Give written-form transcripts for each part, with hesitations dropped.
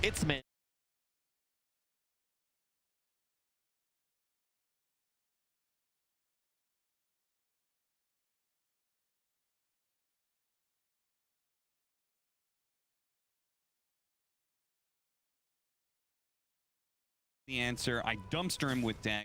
It's man. The answer, I dumpster him with deck.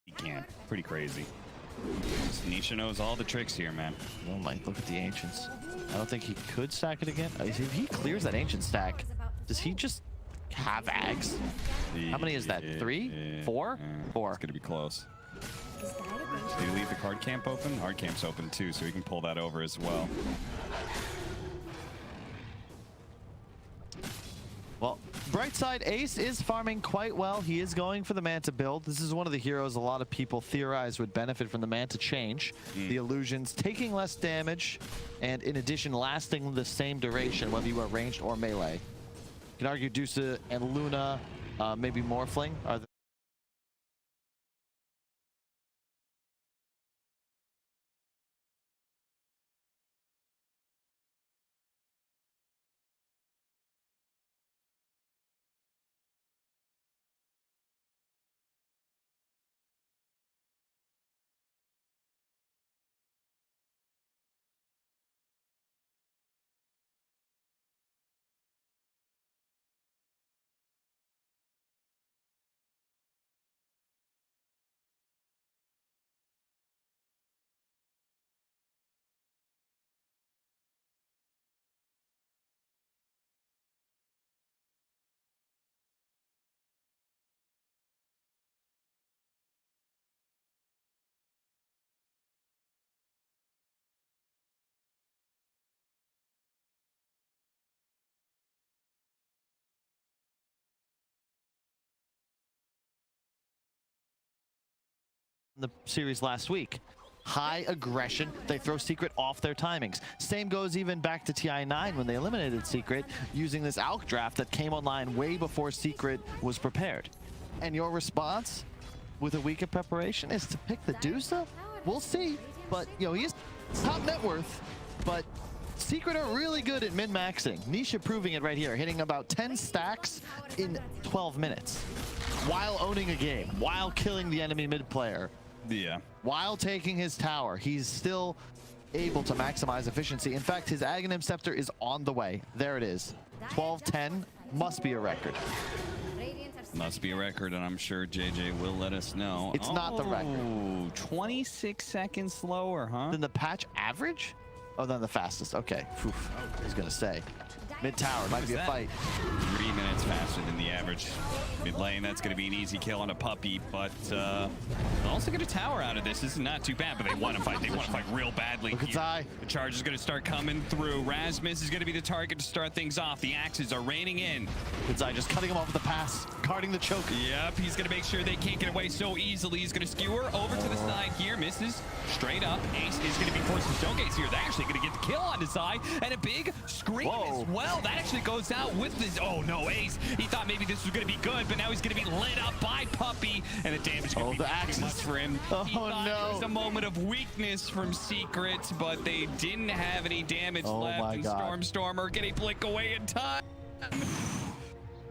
He can't. Pretty crazy. Nisha knows all the tricks here, man. Oh my, look at the ancients. I don't think he could stack it again. If he clears that ancient stack, does he just have ags? How many is that? 3? 4? 4. It's gonna be close. Did he leave the card camp open? Card camp's open too, so he can pull that over as well. Well, bright side, Ace is farming quite well. He is going for the Manta build. This is one of the heroes a lot of people theorize would benefit from the Manta change. The illusions taking less damage, and in addition, lasting the same duration, whether you are ranged or melee. You can argue Dusa and Luna, maybe Morphling, are the series last week. High aggression. They throw Secret off their timings. Same goes even back to TI9 when they eliminated Secret using this Alk draft that came online way before Secret was prepared. And your response with a week of preparation is to pick the Dusa? We'll see. But, you know, he's top net worth, but Secret are really good at min-maxing. Nisha proving it right here, hitting about 10 stacks in 12 minutes while owning a game, while killing the enemy mid player. Yeah. While taking his tower, he's still able to maximize efficiency. In fact, his Aghanim Scepter is on the way. There it is. 12-10 must be a record. Must be a record, and I'm sure JJ will let us know. It's not the record. 26 seconds slower, huh? Than the patch average? Oh, then the fastest. Okay. Oof. I was going to say. Mid tower might be a fight. 3 minutes faster than the average. Mid lane, that's going to be an easy kill on a puppy, but also get a tower out of this. This is not too bad, but they want to fight. They want to fight real badly. Look at Zai. The charge is going to start coming through. Rasmus is going to be the target to start things off. The axes are raining in. Good Zai just cutting him off with the pass, guarding the choke. Yep, he's going to make sure they can't get away so easily. He's going to skewer over to the side here. Misses straight up. Ace is going to be forced to showcase here. They're actually going to get the kill on his side, and a big scream as well. That actually goes out with this. Oh no, Ace. He thought maybe this was going to be good, but now he's going to be lit up by Puppy, and the damage is going to be too much for him. He thought it was a moment of weakness from Secret, but they didn't have any damage left, and Stormer getting blink away in time.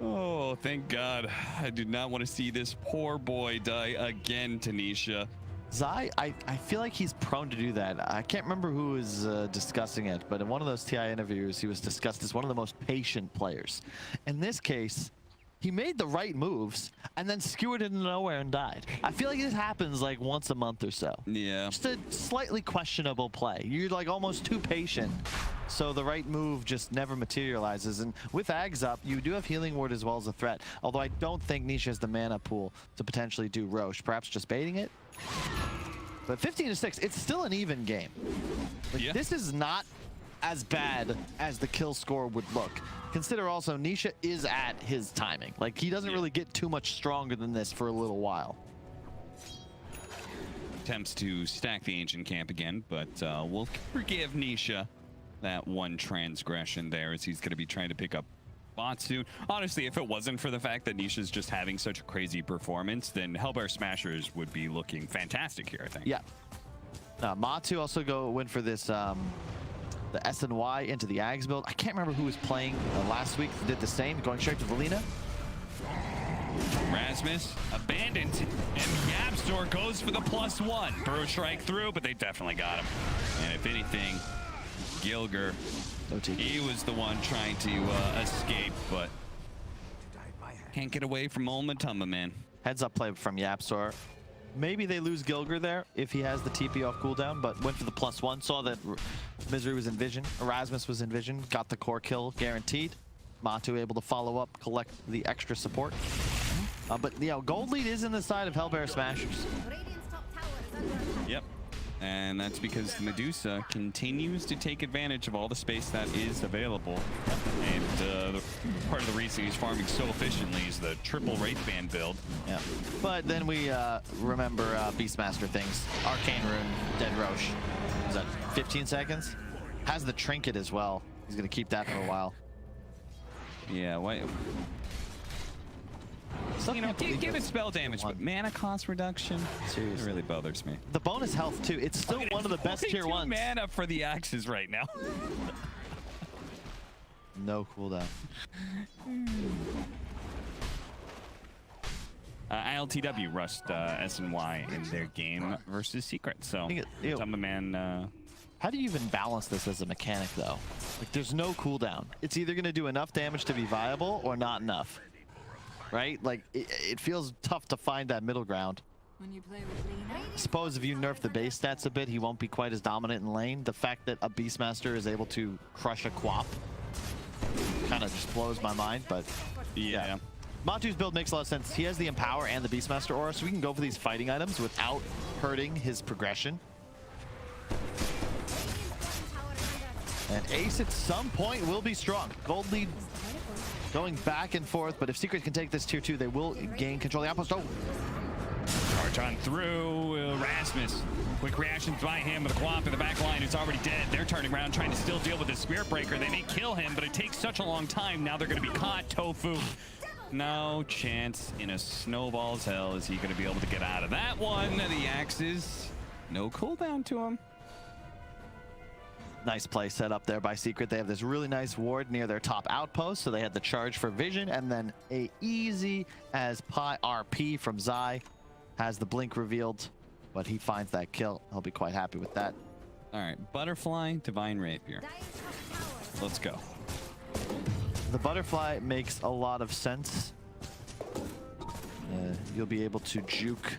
Oh, thank God. I do not want to see this poor boy die again, Tanisha. Zai, I feel like he's prone to do that. I can't remember who was discussing it, but in one of those TI interviews, he was discussed as one of the most patient players. In this case, he made the right moves and then skewered into nowhere and died. I feel like this happens like once a month or so. Yeah. Just a slightly questionable play. You're like almost too patient, so the right move just never materializes. And with Ags up, you do have Healing Ward as well as a threat. Although I don't think Nisha has the mana pool to potentially do Roche. Perhaps just baiting it? But 15-6, it's still an even game. Like, this is not as bad as the kill score would look. Consider also Nisha is at his timing. Like, he doesn't really get too much stronger than this for a little while. Attempts to stack the ancient camp again, but we'll forgive Nisha that one transgression there, as he's going to be trying to pick up bot soon. Honestly, if it wasn't for the fact that Nisha's just having such a crazy performance, then Hellbear Smashers would be looking fantastic here, I think. Yeah. Matu also went for this the SNY into the Ags build. I can't remember who was playing last week did the same, going straight to Valina. Rasmus abandoned, and Yapstor goes for the +1. Burrow strike through, but they definitely got him. And if anything, Gilger, he was the one trying to escape, but can't get away from Momentum, man. Heads up play from Yapstor. Maybe they lose Gilger there if he has the TP off cooldown, but went for the +1. Saw that Misery was in vision. Erasmus was in vision. Got the core kill guaranteed. Matu able to follow up, collect the extra support. But, you know, gold lead is in the side of Hellbear Smashers. Yep. And that's because Medusa continues to take advantage of all the space that is available. And part of the reason he's farming so efficiently is the triple Wraith Band build. Yeah. But then we remember Beastmaster things. Arcane Rune, Dead Roche. Is that 15 seconds? Has the trinket as well. He's going to keep that for a while. Yeah, why? You know, give it spell damage, but mana cost reduction. Seriously. It really bothers me. The bonus health too. It's still one of the best tier 1s. Mana for the axes right now. No cooldown. ILTW rushed SNY in their game versus Secret. So, man. How do you even balance this as a mechanic though? Like, there's no cooldown. It's either going to do enough damage to be viable or not enough. Right? Like, it feels tough to find that middle ground. When you play with Lena, I suppose if you nerf the base stats a bit, he won't be quite as dominant in lane. The fact that a Beastmaster is able to crush a Quap kind of just blows my mind, but yeah. Matu's build makes a lot of sense. He has the Empower and the Beastmaster aura, so we can go for these fighting items without hurting his progression. And Ace at some point will be strong. Gold lead going back and forth, but if Secret can take this tier 2, they will gain control of the outpost. Oh! Charge on through. Rasmus. Quick reactions by him with a Quap in the back line who's already dead. They're turning around trying to still deal with the Spirit Breaker. They may kill him, but it takes such a long time. Now they're going to be caught. Tofu. No chance in a snowball's hell is he going to be able to get out of that one. The axes, no cooldown to him. Nice play set up there by Secret. They have this really nice ward near their top outpost, so they had the charge for vision, and then a easy as pie RP from Zai. Has the blink revealed, but he finds that kill. He'll be quite happy with that. All right, Butterfly, Divine Rapier. Let's go. The Butterfly makes a lot of sense. You'll be able to juke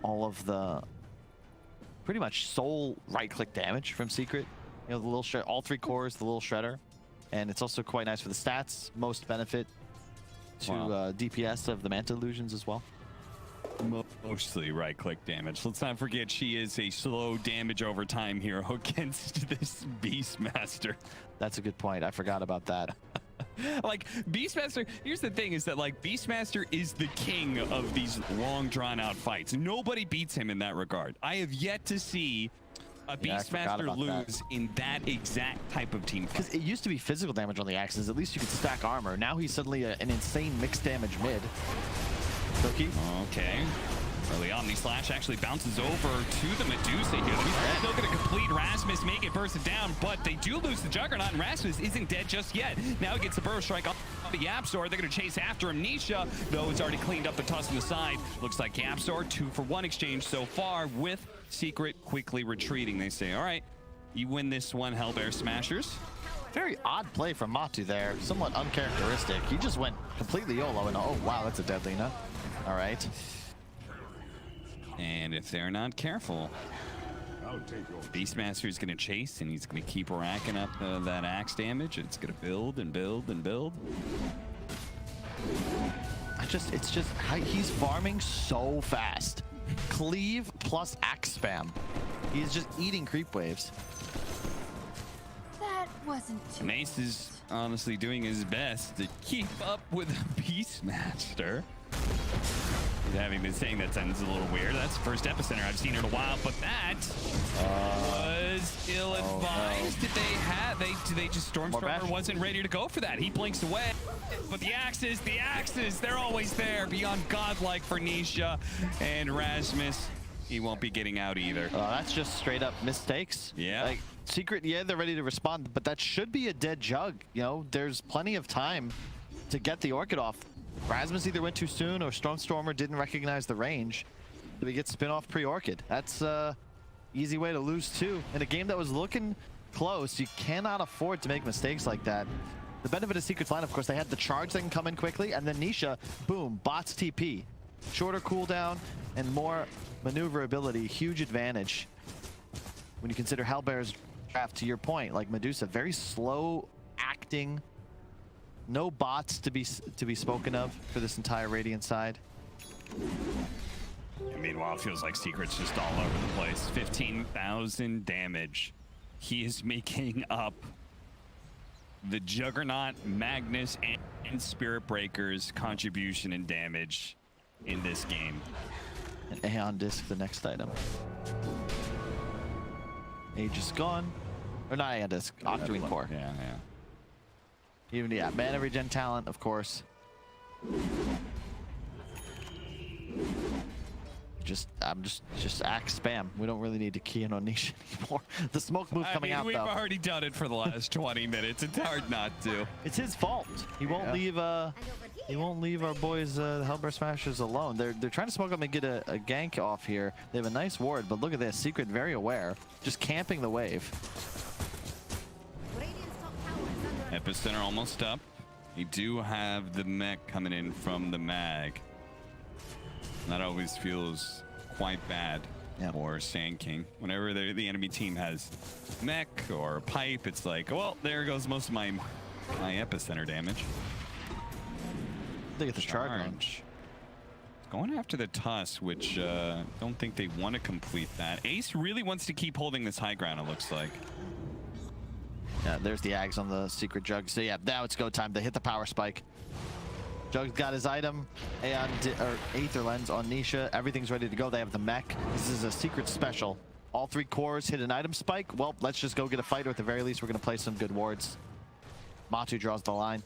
all of the pretty much sole right-click damage from Secret. You know, the little all 3 cores, the little shredder. And it's also quite nice for the stats. Most benefit to DPS of the Manta Illusions as well. Mostly right-click damage. Let's not forget she is a slow damage over time hero against this Beastmaster. That's a good point. I forgot about that. Like, Beastmaster, here's the thing, is that, like, Beastmaster is the king of these long, drawn-out fights. Nobody beats him in that regard. I have yet to see a Beastmaster lose in that exact type of team fight. Because it used to be physical damage on the axes. At least you could stack armor. Now he's suddenly an insane mixed damage mid. Cookie. Okay. Early Omni Slash actually bounces over to the Medusa here. He's still going to complete Rasmus, make it burst it down, but they do lose the Juggernaut, and Rasmus isn't dead just yet. Now he gets the Burrow Strike off the Yapzor. They're going to chase after him. Nisha, though, has already cleaned up the toss on the side. Looks like Yapzor, 2-for-1 exchange so far, with Secret quickly retreating. They say, all right, you win this one, Hellbear Smashers. Very odd play from Matu there. Somewhat uncharacteristic. He just went completely YOLO, and oh, wow, that's a dead Lina. All right. And if they're not careful, Beastmaster is going to chase, and he's going to keep racking up that axe damage. It's going to build and build and build. It's just he's farming so fast. Cleave plus axe spam. He's just eating creep waves. That wasn't too And Ace is honestly doing his best to keep up with Beastmaster. He's having this saying that sentence a little weird. That's the first epicenter I've seen in a while, but that was ill-advised. Did they just Stormstormer wasn't ready to go for that. He blinks away. But the axes, they're always there. Beyond godlike for Nisha. And Rasmus, he won't be getting out either. That's just straight up mistakes. Yeah. Like, Secret, yeah, they're ready to respond, but that should be a dead Jug. You know, there's plenty of time to get the Orchid off. Rasmus either went too soon or Stormstormer didn't recognize the range. So we get spin off pre-Orchid. That's easy way to lose too. In a game that was looking close, you cannot afford to make mistakes like that. The benefit of Secret's line, of course, they had the charge that can come in quickly, and then Nisha, boom, bots TP. Shorter cooldown and more maneuverability, huge advantage. When you consider Hellbear's draft, to your point, like Medusa, very slow acting. No bots to be spoken of for this entire Radiant side. And meanwhile, it feels like Secret's just all over the place. 15,000 damage. He is making up the Juggernaut, Magnus, and Spirit Breaker's contribution and damage in this game. An Aeon Disc, the next item. Age is gone. Or not Aeon Disc, Octarine Core. Yeah. Even, yeah, mana regen talent, of course. I'm just axe spam. We don't really need to key in on Nisha anymore. The smoke move coming out, we've though. already done it for the last 20 minutes. It's hard not to. It's his fault. He won't leave. He won't leave our boys, the Hellbear Smashers, alone. They're trying to smoke up and get a gank off here. They have a nice ward, but look at this. Secret very aware, just camping the wave. Epicenter almost up. We do have the mech coming in from the mag. That always feels quite bad for Sand King. Whenever the enemy team has mech or pipe, it's like, well, there goes most of my epicenter damage. They get the charge. Going after the Tusk, which don't think they want to complete that. Ace really wants to keep holding this high ground, it looks like. Yeah, there's the Ags on the Secret Jug. So yeah, now it's go time. They hit the power spike. Jug's got his item, Aeon or Aether Lens on Nisha. Everything's ready to go. They have the mech. This is a Secret special. All 3 cores hit an item spike. Well, let's just go get a fighter. At the very least, we're going to play some good wards. Matu draws the line.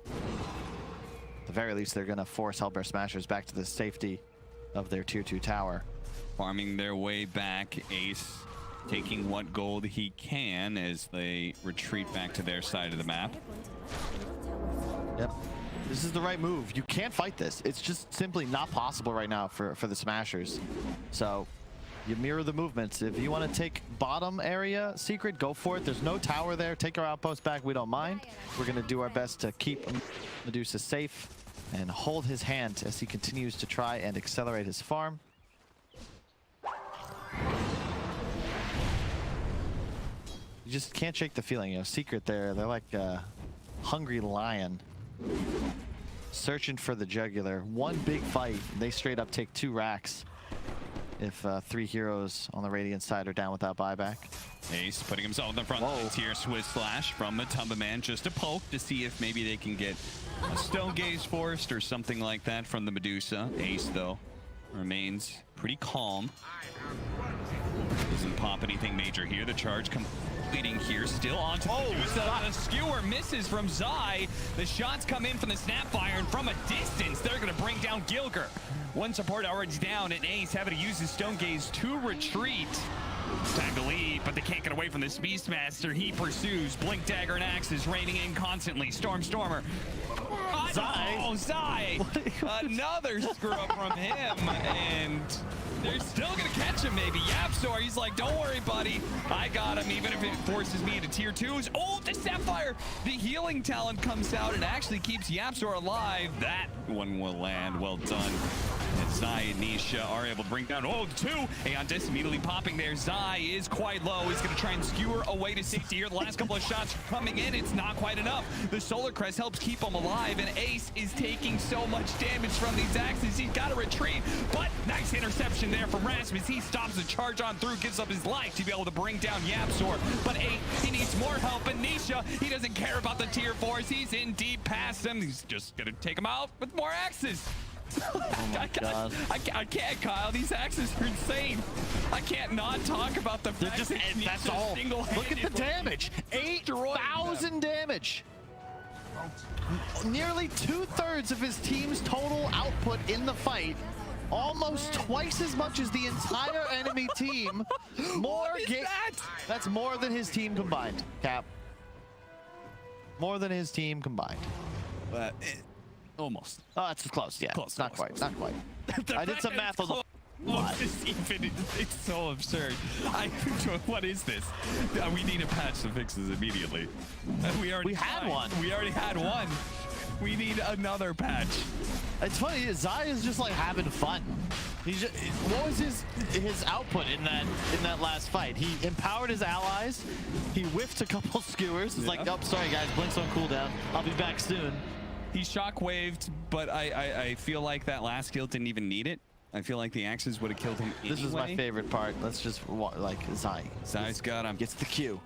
At the very least, they're going to force Hellbear Smashers back to the safety of their tier 2 tower. Farming their way back. Ace taking what gold he can as they retreat back to their side of the map. Yep. This is the right move. You can't fight this. It's just simply not possible right now for the Smashers. So you mirror the movements. If you want to take bottom area Secret, go for it. There's no tower there. Take our outpost back. We don't mind. We're going to do our best to keep Medusa safe and hold his hand as he continues to try and accelerate his farm. You just can't shake the feeling, you know, Secret there, they're like a hungry lion. Searching for the jugular. One big fight, they straight up take 2 racks if 3 heroes on the Radiant side are down without buyback. Ace putting himself in the front lines here. Swiss slash from Matumba Man, just a poke to see if maybe they can get a Stone Gaze forced or something like that from the Medusa. Ace, though, remains pretty calm. Doesn't pop anything major here. The charge completing here. Still onto the Medusa. The skewer misses from Zai. The shots come in from the Snapfire, and from a distance, they're going to bring down Gilger. One support already down, and Ace having to use his Stone Gaze to retreat. Time to leave, but they can't get away from this Beastmaster. He pursues. Blink Dagger and Axes raining in constantly. Stormer. Zai. Oh, Zai! Another screw up from him, and they're still gonna catch him maybe. Yapzor, he's like, don't worry, buddy. I got him, even if it forces me into tier 2s. Oh, the Sapphire! The healing talent comes out and actually keeps Yapzor alive. That one will land. Well done. And Zai and Nisha are able to bring down, 2. Aeon immediately popping there. Zai is quite low. He's going to try and skewer away to safety here. The last couple of shots coming in. It's not quite enough. The Solar Crest helps keep him alive, and Ace is taking so much damage from these axes. He's got to retreat, but nice interception there from Rasmus. He stops the charge on through, gives up his life to be able to bring down Yapzor. But he needs more help, and Nisha, he doesn't care about the tier 4s. He's in deep past them. He's just going to take him out with more axes. Oh my God. I can't, Kyle. These axes are insane. I can't not talk about the fact that that's all. Look at the damage. 8,000 damage. Nearly 2/3 of his team's total output in the fight. Almost twice as much as the entire enemy team. What is that? That's more than his team combined, Cap. More than his team combined. But almost. Oh, it's close. Yeah, Close, not close. quite. I did some math on the. It's so absurd. What is this? We need a patch to fix this immediately. We already had one. We already had one. We need another patch. It's funny. Zai is just like having fun. He's just, what was his output in that last fight? He empowered his allies. He whiffed a couple skewers. It's like, oh, sorry guys, Blink's on cooldown. I'll be back soon. He shockwaved, but I feel like that last kill didn't even need it. I feel like the axes would have killed him anyway. This is my favorite part. Let's just like Zai. Zai's got him. Gets the Q.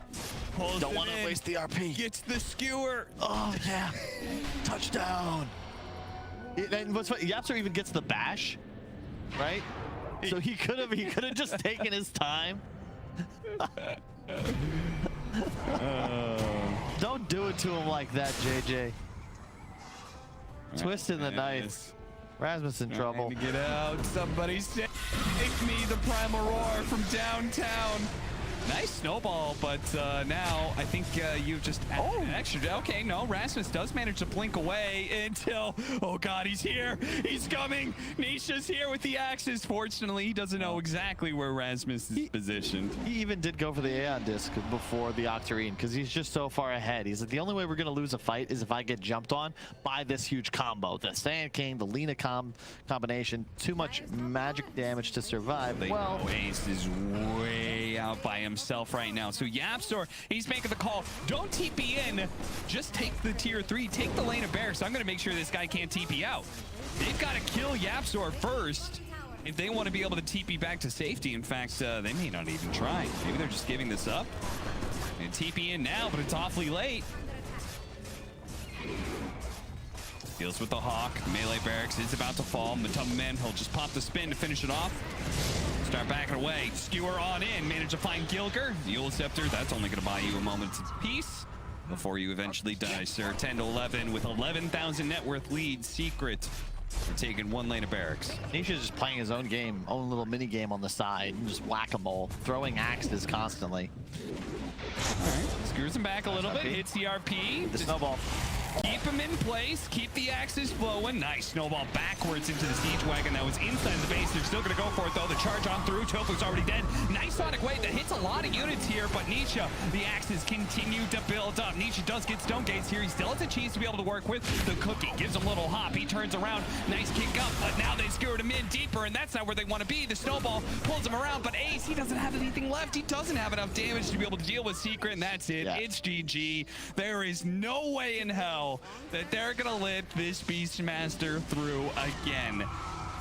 Don't want to waste the RP. Gets the skewer. Oh yeah. Touchdown. And what's funny, Yapzor even gets the bash, right? So he could have just taken his time. Don't do it to him like that, JJ. Twisting the knife. Rasmus in trouble. To get out. Somebody save me, the primal roar from downtown. Nice snowball, but now I think you've just added an extra. Okay, no, Rasmus does manage to blink away until, oh God, he's here. He's coming. Nisha's here with the axes. Fortunately, he doesn't know exactly where Rasmus is positioned. He even did go for the Aeon disc before the Octarine because he's just so far ahead. He's like, the only way we're going to lose a fight is if I get jumped on by this huge combo. The Sand King, the Lina combination, too much magic damage to survive. Well, Ace is way out by himself right now. So Yapzor, he's making the call. Don't TP in. Just take the tier 3. Take the lane of bear. So I'm going to make sure this guy can't TP out. They've got to kill Yapzor first if they want to be able to TP back to safety. In fact, they may not even try. Maybe they're just giving this up. And TP in now, but it's awfully late. Deals with the Hawk. Melee barracks is about to fall. Matumba Man, he'll just pop the spin to finish it off. Start backing away. Skewer on in. Manage to find Gilger. The Eul Scepter, that's only going to buy you a moment's peace before you eventually die, sir. 10-11 with 11,000 net worth lead. Secret. We're taking one lane of barracks. Nisha's just playing his own game, own little mini game on the side, and just whack-a-mole, throwing axes constantly. All right. Skewers him back a little bit. Hits the RP. The snowball. Keep him in place. Keep the axes flowing. Nice snowball backwards into the siege wagon that was inside the base. They're still going to go for it, though. The charge on through. Tofu's already dead. Nice sonic wave that hits a lot of units here, but Nisha, the axes continue to build up. Nisha does get stone gates here. He still has a cheese to be able to work with. The cookie gives him a little hop. He turns around. Nice kick up, but now they skewered him in deeper, and that's not where they want to be. The snowball pulls him around, but Ace, he doesn't have anything left. He doesn't have enough damage to be able to deal with Secret, and that's it. Yeah. It's GG. There is no way in hell that they're gonna let this Beastmaster through again.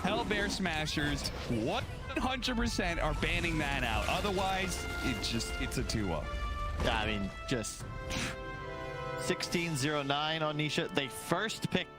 Hellbear Smashers 100% are banning that out. Otherwise, it's a 2-0. Yeah, I mean, just 16-0-9 on Nisha. They first picked